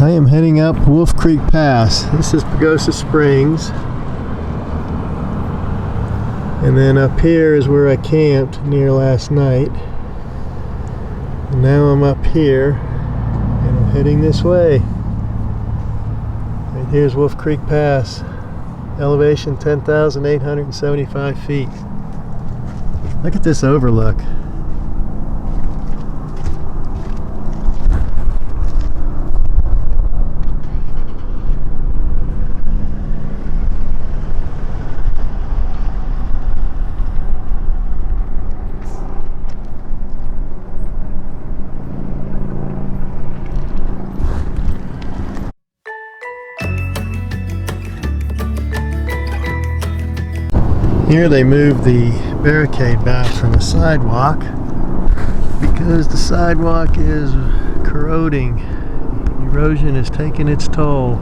I am heading up Wolf Creek Pass. This is Pagosa Springs. And then up here is where I camped near last night. And now I'm up here and I'm heading this way. Right here's Wolf Creek Pass. Elevation 10,875 feet. Look at this overlook. Here they moved the barricade back from the sidewalk because the sidewalk is corroding. Erosion is taking its toll.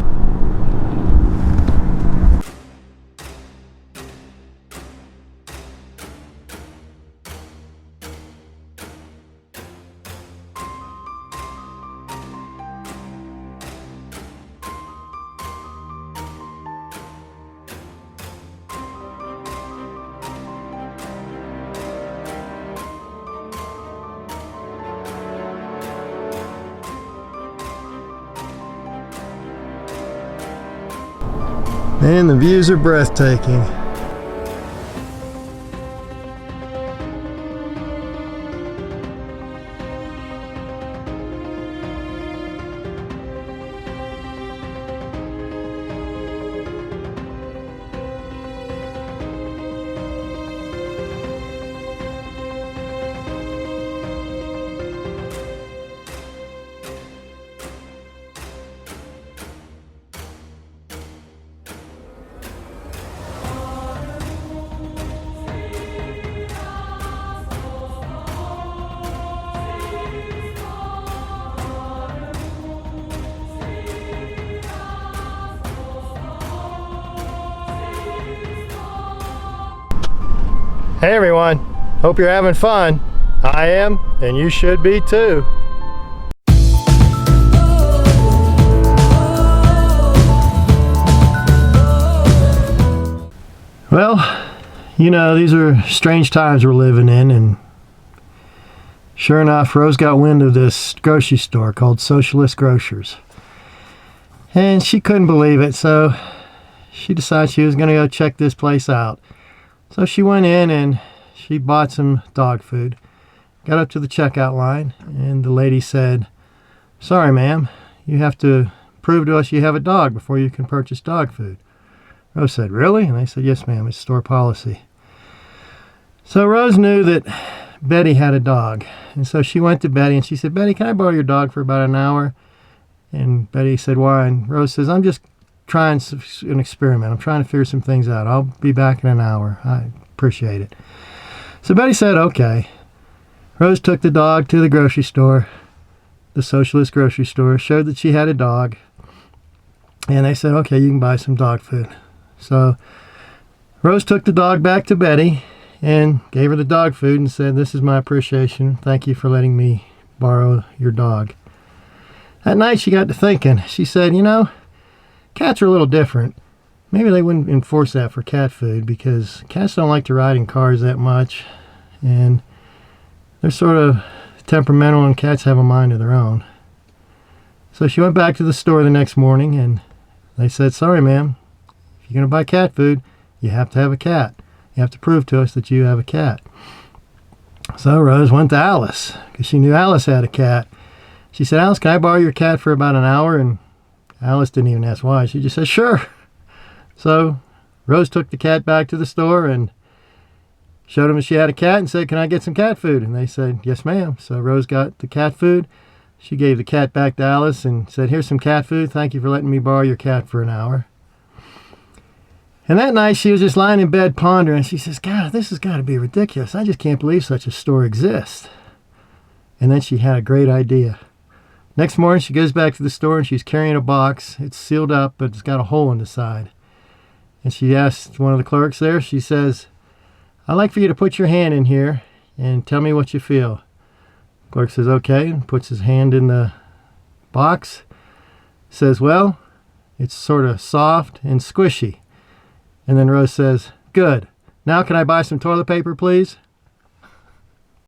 And the views are breathtaking. Hey everyone, hope you're having fun. I am, and you should be too. Well, you know, these are strange times we're living in, and sure enough, Rose got wind of this grocery store called Socialist Grocers. And she couldn't believe it, so she decided she was going to go check this place out. So she went in and she bought some dog food. Got up to the checkout line and the lady said, "Sorry ma'am, you have to prove to us you have a dog before you can purchase dog food." Rose said, "Really?" And they said, "Yes ma'am, it's store policy." So Rose knew that Betty had a dog. And so she went to Betty and she said, "Betty, can I borrow your dog for about an hour?" And Betty said, "Why?" And Rose says, "I'm just trying an experiment. I'm trying to figure some things out. I'll be back in an hour. I appreciate it." So Betty said, okay. Rose took the dog to the grocery store, the Socialist grocery store, showed that she had a dog, and they said, okay, you can buy some dog food. So Rose took the dog back to Betty and gave her the dog food and said, "This is my appreciation. Thank you for letting me borrow your dog." That night she got to thinking. She said, you know, cats are a little different. Maybe they wouldn't enforce that for cat food because cats don't like to ride in cars that much. And they're sort of temperamental and cats have a mind of their own. So she went back to the store the next morning and they said, "Sorry ma'am, if you're going to buy cat food, you have to have a cat. You have to prove to us that you have a cat." So Rose went to Alice because she knew Alice had a cat. She said, "Alice, can I borrow your cat for about an hour?" And Alice didn't even ask why. She just said, "Sure." So Rose took the cat back to the store and showed them that she had a cat and said, "Can I get some cat food?" And they said, "Yes, ma'am." So Rose got the cat food. She gave the cat back to Alice and said, "Here's some cat food. Thank you for letting me borrow your cat for an hour." And that night she was just lying in bed pondering. She says, "God, this has got to be ridiculous. I just can't believe such a store exists." And then she had a great idea. Next morning she goes back to the store and she's carrying a box. It's sealed up, but it's got a hole in the side. And she asked one of the clerks there, she says, "I'd like for you to put your hand in here and tell me what you feel." The clerk says, "Okay," and puts his hand in the box. Says, well, it's sort of soft and squishy. And then Rose says, good. Now can I buy some toilet paper, please?